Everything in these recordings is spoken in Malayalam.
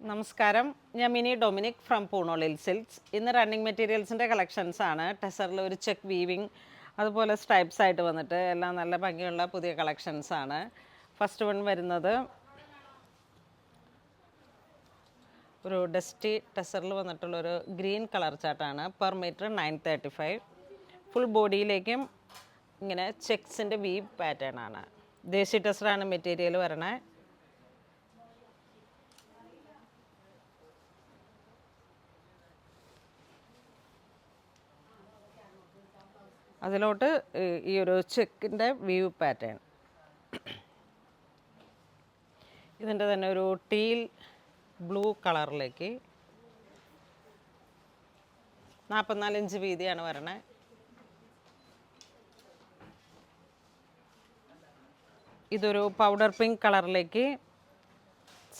നമസ്കാരം, ഞാൻ മിനി ഡൊമിനിക് ഫ്രം പൂണോളിൽ സിൽക്സ്. ഇന്ന് റണ്ണിങ് മെറ്റീരിയൽസിൻ്റെ കളക്ഷൻസ് ആണ്. ടെസറിൽ ഒരു ചെക്ക് വീവിങ്, അതുപോലെ സ്ട്രൈപ്സ് ആയിട്ട് വന്നിട്ട് എല്ലാം നല്ല ഭംഗിയുള്ള പുതിയ കളക്ഷൻസ് ആണ്. ഫസ്റ്റ് വൺ വരുന്നത് ഒരു ഡസ്റ്റി ടെസറിൽ വന്നിട്ടുള്ളൊരു ഗ്രീൻ കളർ ചാർട്ടാണ്. Per metre 935. ഫുൾ ബോഡിയിലേക്കും ഇങ്ങനെ ചെക്സിൻ്റെ വീവ് പാറ്റേൺ ആണ്. ദേശി ടെസറാണ് മെറ്റീരിയൽ വരണേ. അതിലോട്ട് ഈ ഒരു ചെക്കിൻ്റെ വ്യൂ പാറ്റേൺ. ഇതിൻ്റെ തന്നെ ഒരു ടീൽ ബ്ലൂ കളറിലേക്ക് 44 ഇഞ്ച് വീതിയാണ് വരണേ. ഇതൊരു പൗഡർ പിങ്ക് കളറിലേക്ക്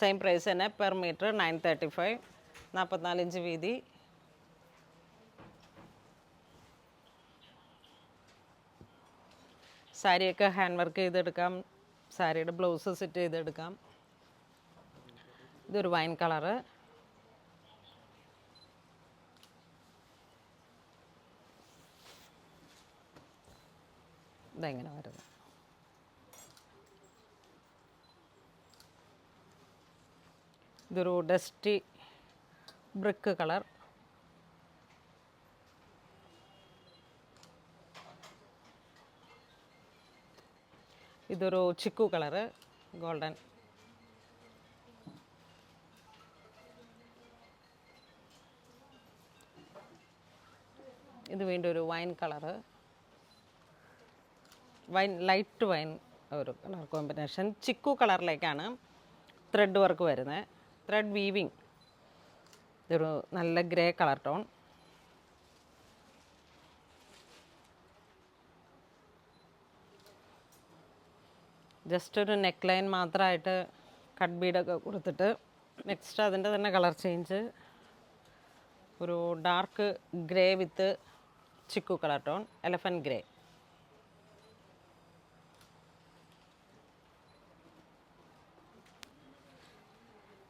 സെയിം പ്രൈസ് തന്നെ. പെർ മീറ്റർ 935, 44 ഇഞ്ച് വീതി. സാരിയൊക്കെ ഹാൻഡ് വർക്ക് ചെയ്തെടുക്കാം, സാരിയുടെ ബ്ലൗസ് സെറ്റ് ചെയ്തെടുക്കാം. ഇതൊരു വൈൻ കളറ്. ഇതെങ്ങനെ വരുന്നത്. ഇതൊരു ഡസ്റ്റി ബ്രിക്ക് കളർ. ഇതൊരു ചിക്കു കളറ്, ഗോൾഡൻ. ഇത് വീണ്ടും ഒരു wine colour, wine light wine ഒരു കളർ കോമ്പിനേഷൻ. ചിക്കു കളറിലേക്കാണ് ത്രെഡ് വർക്ക് വരുന്നത്, ത്രെഡ് വീവിങ്. ഇതൊരു നല്ല ഗ്രേ കളർ ടോൺ. ജസ്റ്റ് ഒരു നെക്ക് ലൈൻ മാത്രമായിട്ട് കട്ട് ബീഡൊക്കെ കൊടുത്തിട്ട് നെക്സ്റ്റ് അതിൻ്റെ തന്നെ കളർ ചേഞ്ച്. ഒരു dark grey with chikoo colour tone, elephant grey.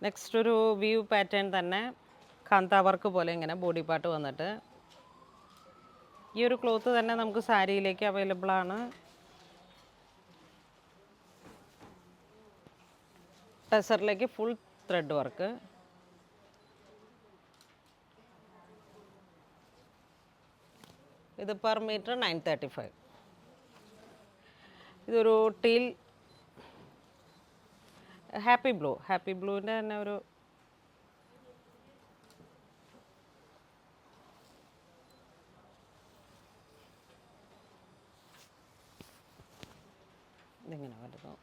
Next ഒരു വ്യൂ പാറ്റേൺ തന്നെ, കാന്ത വർക്ക് പോലെ ഇങ്ങനെ ബോഡി പാർട്ട് വന്നിട്ട്. ഈ ഒരു ക്ലോത്ത് തന്നെ നമുക്ക് സാരിയിലേക്ക് അവൈലബിൾ ആണ്. ടെസറിലേക്ക് ഫുൾ ത്രെഡ് വർക്ക്. ഇത് പെർ മീറ്റർ 935. ഇതൊരു ടീൽ ഹാപ്പി ബ്ലൂവിൻ്റെ തന്നെ ഒരു ഇതിങ്ങനെ വരുന്നു.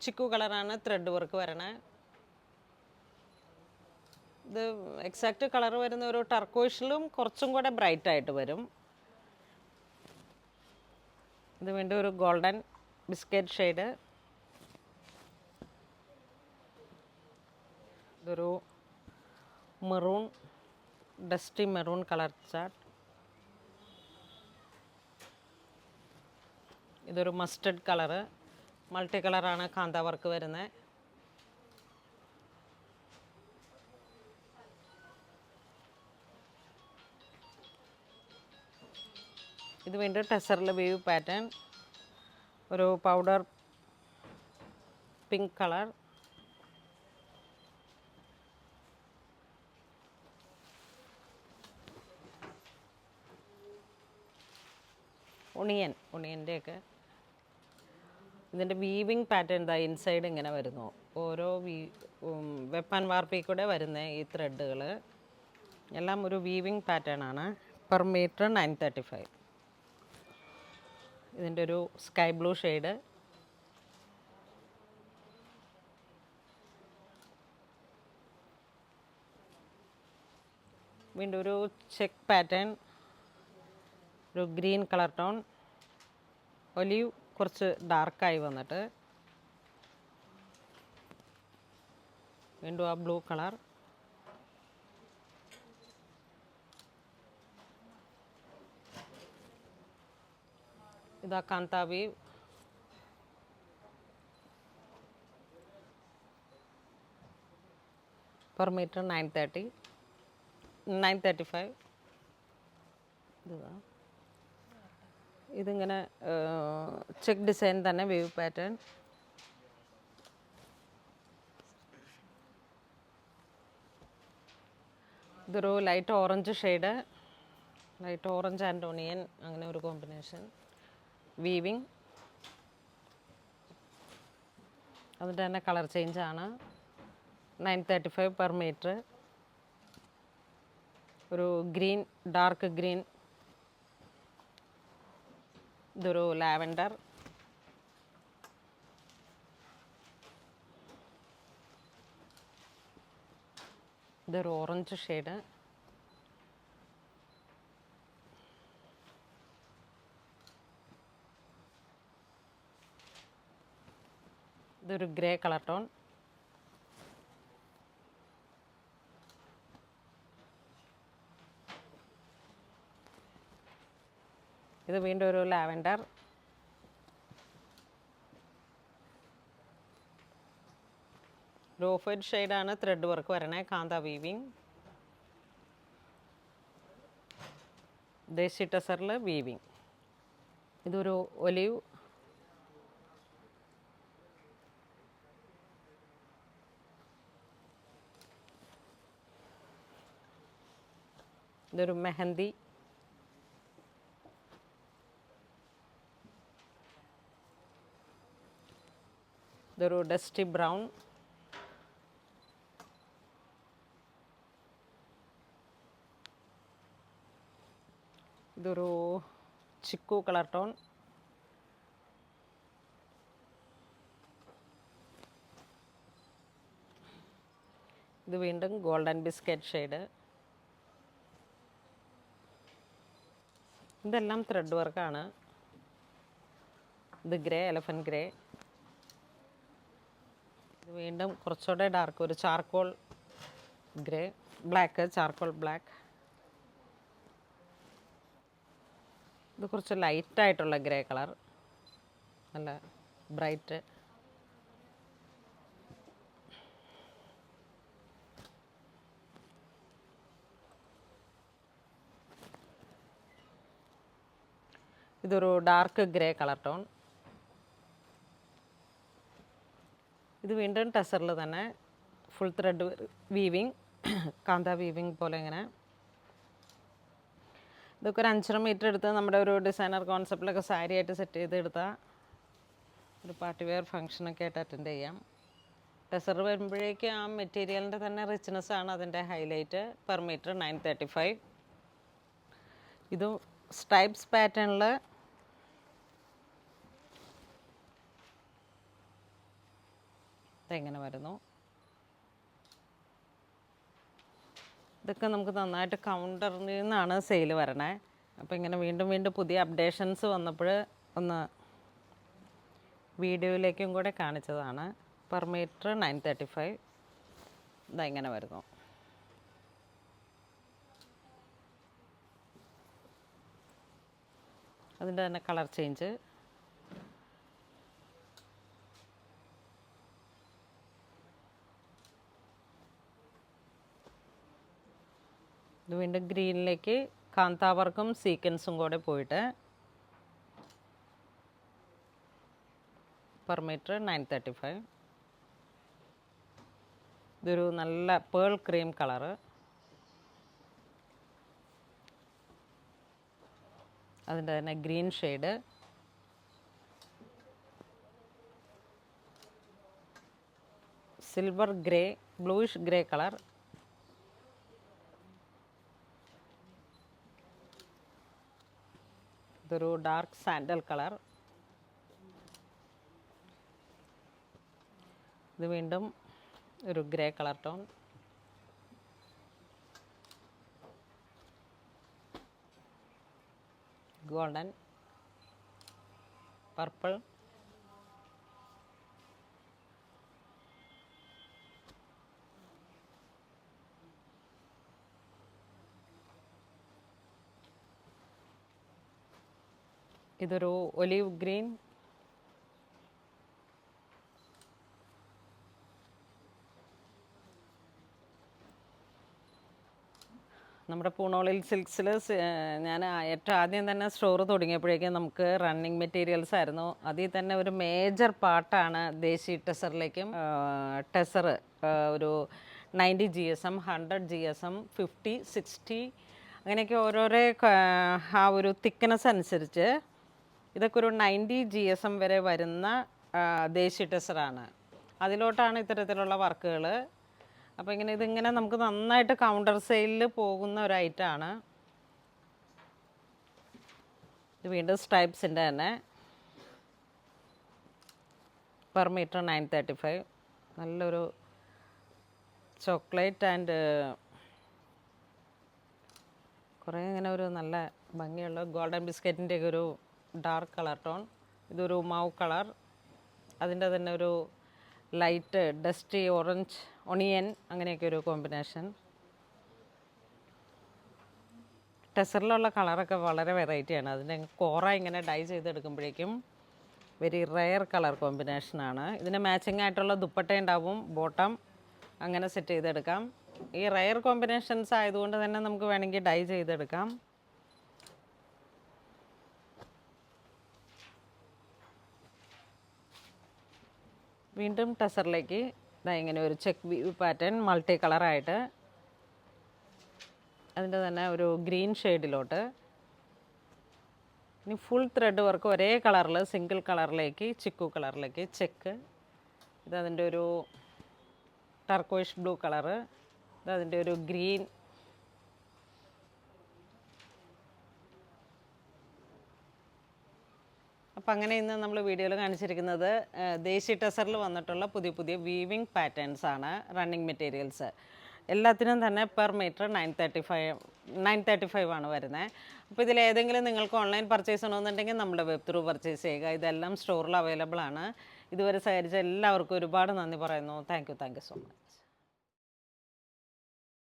ചിക്കു കളറാണ് ത്രെഡ് വർക്ക് വരണേ. ഇത് എക്സാക്റ്റ് കളർ വരുന്ന ഒരു ടർക്കോയിഷിലും കുറച്ചും കൂടെ ബ്രൈറ്റ് ആയിട്ട് വരും. ഇത് വീണ്ടും ഒരു ഗോൾഡൻ ബിസ്ക്കറ്റ് ഷെയ്ഡ്. ഇതൊരു maroon, dusty maroon colour chart. ഇതൊരു മസ്റ്റർഡ് കളറ്, മൾട്ടി കളറാണ് കാന്ത വർക്ക് വരുന്നത്. ഇത് വീണ്ടും ടെസറിൽ വേവ് പാറ്റേൺ, ഒരു പൗഡർ പിങ്ക് കളർ. ഒണിയൻ്റെയൊക്കെ ഇതിൻ്റെ വീവിങ് പാറ്റേൺ ഇതാ ഇൻസൈഡ് ഇങ്ങനെ വരുന്നു. ഓരോ വെപ്പൻ വാർപ്പിൽ കൂടെ വരുന്ന ഈ ത്രെഡുകൾ എല്ലാം ഒരു വീവിങ് പാറ്റേൺ ആണ്. Per metre 935. ഇതിൻ്റെ ഒരു സ്കൈ ബ്ലൂ ഷെയ്ഡ്. വീണ്ടും ഒരു ചെക്ക് പാറ്റേൺ, ഒരു ഗ്രീൻ കളർ ടോൺ, ഒലീവ് കുറച്ച് ഡാർക്കായി വന്നിട്ട് വീണ്ടും ആ ബ്ലൂ കളർ. ഇതാ കാന്ത വീവ്. Per metre 930, 935. ഇതിങ്ങനെ ചെക്ക് ഡിസൈൻ തന്നെ, വേവ് പാറ്റേൺ. ഇതൊരു light orange shade, light orange and onion, അങ്ങനെ ഒരു കോമ്പിനേഷൻ. വീവിങ് അതിൻ്റെ തന്നെ കളർ ചേഞ്ചാണ്. 935 പെർ മീറ്റർ. ഒരു ഗ്രീൻ, ഡാർക്ക് ഗ്രീൻ. ഇതൊരു ലാവൻഡർ. ഇതൊരു ഓറഞ്ച് ഷെയ്ഡ്. ഇതൊരു ഗ്രേ കളർ ടോൺ. ഇത് വീണ്ടും ഒരു ലാവൻഡർ. ഒരു ഓഫ് വൈറ്റ് ഷെയ്ഡാണ്, ത്രെഡ് വർക്ക് വരണേ, കാന്ത വീവിങ്. ദേശി ടസറിൽ വീവിങ്. ഇതൊരു ഒലിവ്. ഇതൊരു മെഹന്തി. ഇതൊരു ഡസ്റ്റി ബ്രൗൺ. ഇതൊരു ചിക്കു കളർ ടോൺ. ഇത് വീണ്ടും ഗോൾഡൻ ബിസ്ക്കറ്റ് ഷെയ്ഡ്. ഇതെല്ലാം ത്രെഡ് വർക്കാണ്. ഇത് ഗ്രേ, എലഫൻറ്റ് ഗ്രേ. ഇത് വീണ്ടും കുറച്ചുകൂടെ ഡാർക്ക്, ഒരു charcoal grey, black, charcoal black. ഇത് കുറച്ച് ലൈറ്റായിട്ടുള്ള ഗ്രേ കളർ, നല്ല ബ്രൈറ്റ്. ഇതൊരു ഡാർക്ക് ഗ്രേ കളർ ടോൺ. ഇത് വീണ്ടും ടസറിൽ തന്നെ ഫുൾ ത്രെഡ് വീവിങ്, കാന്ത വീവിങ് പോലെ ഇങ്ങനെ. ഇതൊക്കെ ഒരു 5.5 മീറ്റർ എടുത്ത് നമ്മുടെ ഒരു ഡിസൈനർ കോൺസെപ്റ്റിലൊക്കെ സാരി ആയിട്ട് സെറ്റ് ചെയ്തെടുത്താൽ ഒരു പാർട്ടി വെയർ ഫങ്ഷനൊക്കെ ആയിട്ട് അറ്റൻഡ് ചെയ്യാം. ടസർ വരുമ്പോഴേക്കും ആ മെറ്റീരിയലിൻ്റെ തന്നെ റിച്ച്നെസ്സാണ് അതിൻ്റെ ഹൈലൈറ്റ്. Per metre 935. ഇത് സ്ട്രൈപ്സ് പാറ്റേണിൽ ഇതെങ്ങനെ വരുന്നു. ഇതൊക്കെ നമുക്ക് നന്നായിട്ട് കൗണ്ടറിൽ നിന്നാണ് സെയിൽ വരണേ. അപ്പോൾ ഇങ്ങനെ വീണ്ടും വീണ്ടും പുതിയ അപ്ഡേഷൻസ് വന്നപ്പോൾ ഒന്ന് വീഡിയോയിലേക്കും കൂടെ കാണിച്ചതാണ്. Per metre 935. ഇതെങ്ങനെ വരുന്നു. അതിൻ്റെ തന്നെ കളർ ചേഞ്ച്. ഇത് വീണ്ടും ഗ്രീനിലേക്ക് കാന്ത വർക്കും സീക്വൻസും കൂടെ പോയിട്ട് പെർ മീറ്റർ 935. ഇതൊരു നല്ല പേൾ ക്രീം കളറ്. അതിൻ്റെ തന്നെ green shade. Silver grey, bluish grey colour. ഇതൊരു ഡാർക്ക് സാൻഡൽ കളർ. ഇത് വീണ്ടും ഒരു grey colour tone. Golden, purple. ഇതൊരു ഒലിവ് ഗ്രീൻ. നമ്മുടെ പൂണോളിൽ സിൽക്സിൽ ഞാൻ ഏറ്റവും ആദ്യം തന്നെ സ്റ്റോർ തുടങ്ങിയപ്പോഴേക്കും നമുക്ക് റണ്ണിങ് മെറ്റീരിയൽസ് ആയിരുന്നു. അതിൽ തന്നെ ഒരു മേജർ പാർട്ടാണ് ദേശി ടെസറിലേക്കും ടെസർ ഒരു 90 GSM, 100 GSM, 50, 60 അങ്ങനെയൊക്കെ ഓരോരോ ആ ഒരു തിക്നെസ് അനുസരിച്ച് ഇതൊക്കെ ഒരു 90 GSM വരെ വരുന്ന ദേശി ടെസറാണ്. അതിലോട്ടാണ് ഇത്തരത്തിലുള്ള വർക്കുകൾ. അപ്പോൾ ഇതിങ്ങനെ നമുക്ക് നന്നായിട്ട് കൗണ്ടർ സെയിലിൽ പോകുന്ന ഒരു ഐറ്റമാണ്. ഇത് വീണ്ടും സ്ട്രൈപ്സിൻ്റെ തന്നെ പെർ മീറ്റർ 935. നല്ലൊരു ചോക്ലേറ്റ് ആൻഡ് കുറേ ഇങ്ങനെ ഒരു നല്ല ഭംഗിയുള്ള ഗോൾഡൻ ബിസ്ക്കറ്റിൻ്റെയൊക്കെ ഒരു ഡാർക്ക് കളർ ടോൺ. ഇതൊരു മൗ കളർ, അതിൻ്റെ തന്നെ ഒരു ലൈറ്റ് ഡസ്റ്റി ഓറഞ്ച് ഒണിയൻ അങ്ങനെയൊക്കെ ഒരു കോമ്പിനേഷൻ. ടെസറിലുള്ള കളറൊക്കെ വളരെ വെറൈറ്റിയാണ്. അതിൻ്റെ കോറ ഇങ്ങനെ ഡൈ ചെയ്തെടുക്കുമ്പോഴേക്കും വെരി റെയർ കളർ കോമ്പിനേഷനാണ്. ഇതിന് മാച്ചിങ് ആയിട്ടുള്ള ദുപ്പട്ട ഉണ്ടാവും, ബോട്ടം അങ്ങനെ സെറ്റ് ചെയ്തെടുക്കാം. ഈ റെയർ കോമ്പിനേഷൻസ് ആയതുകൊണ്ട് തന്നെ നമുക്ക് വേണമെങ്കിൽ ഡൈ ചെയ്തെടുക്കാം. വീണ്ടും ടെസറിലേക്ക് ഇങ്ങനെ ഒരു ചെക്ക് വീവ് പാറ്റേൺ മൾട്ടി കളറായിട്ട് അതിൻ്റെ തന്നെ ഒരു ഗ്രീൻ ഷെയ്ഡിലോട്ട്. ഇനി ഫുൾ ത്രെഡ് വർക്ക് ഒരേ കളറിൽ സിംഗിൾ കളറിലേക്ക് ചിക്കു കളറിലേക്ക് ചെക്ക്. ഇതതിൻ്റെ ഒരു ടർക്കോയിഷ് ബ്ലൂ കളറ്, ഇതതിൻ്റെ ഒരു ഗ്രീൻ. അപ്പം അങ്ങനെ ഇന്ന് നമ്മൾ വീഡിയോയിൽ കാണിച്ചിരിക്കുന്നത് ദേശി ടെസറിൽ വന്നിട്ടുള്ള പുതിയ പുതിയ വീവിങ് പാറ്റേൺസ് ആണ്, റണ്ണിങ് മെറ്റീരിയൽസ്. എല്ലാത്തിനും തന്നെ പെർ മീറ്റർ 935 ആണ് വരുന്നത്. അപ്പോൾ ഇതിലേതെങ്കിലും നിങ്ങൾക്ക് ഓൺലൈൻ പർച്ചേസ് ചെയ്യണമെന്നുണ്ടെങ്കിൽ നമ്മുടെ വെബ് ത്രൂ പർച്ചേസ് ചെയ്യുക. ഇതെല്ലാം സ്റ്റോറിൽ അവൈലബിൾ ആണ്. ഇതുവരെ സഹകരിച്ച എല്ലാവർക്കും ഒരുപാട് നന്ദി പറയുന്നു. Thank you so much.